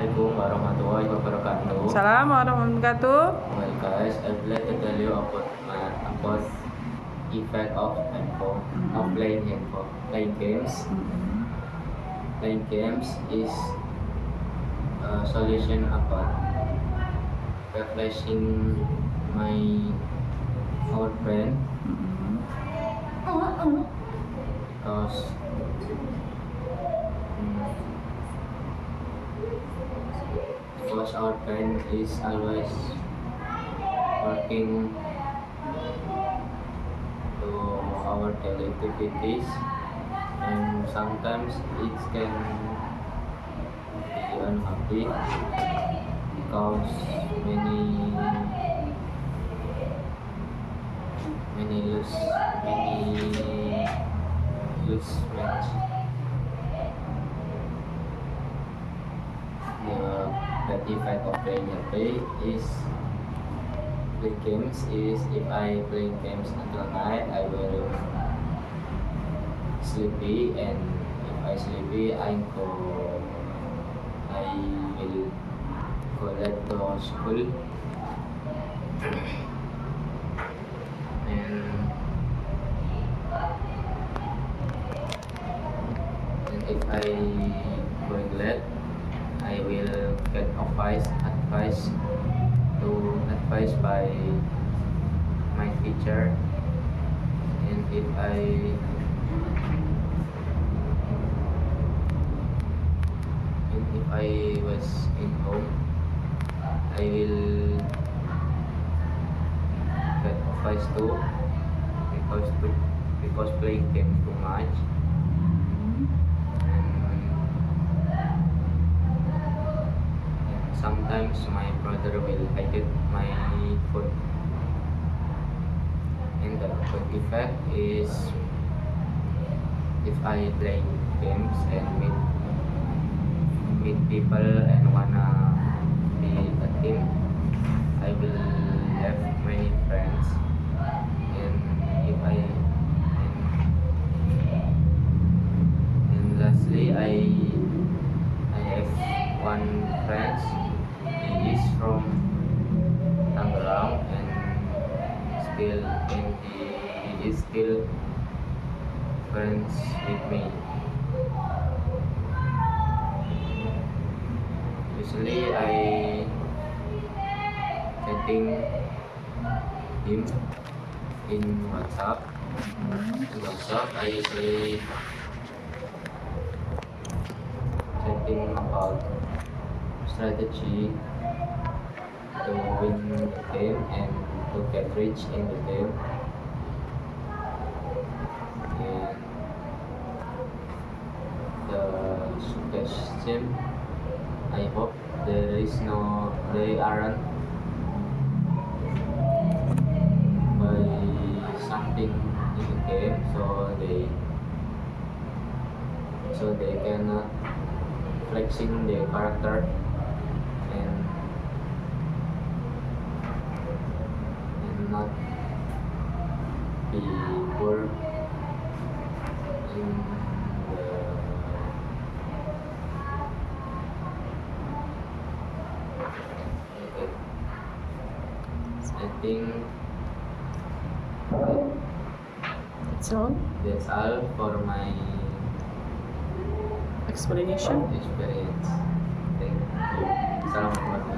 Assalamualaikum warahmatullahi wabarakatuh. Assalamualaikum warahmatullahi wabarakatuh. Well guys, I'd like to tell you about effect of handphone, of playing handphone, playing games. Playing games is a solution about refreshing our brain because our brain is always working to our daily activities, and sometimes it can be unhappy because many lose match. The effect of playing happy is playing games is if I play games until night I will sleepy, and if I sleepy I will go late to school, and if I going late I will get advice by my teacher, and if I was in home I will get advice too because playing game too much. Sometimes my brother will hate my food, and the good effect is if I play games and meet people and wanna be a team, I will have many friends, and if and lastly I have one friend. He is from Tangerang, and he is still friends with me. Usually I chatting him in WhatsApp. In WhatsApp I usually chatting about strategy to win the game and to get rich in the game. And the suggestion, I hope they aren't by something in the game, so they can flexing their character and not be poor in the okay. I think that's all for my Explanation. experience. Thank you. Assalamualaikum.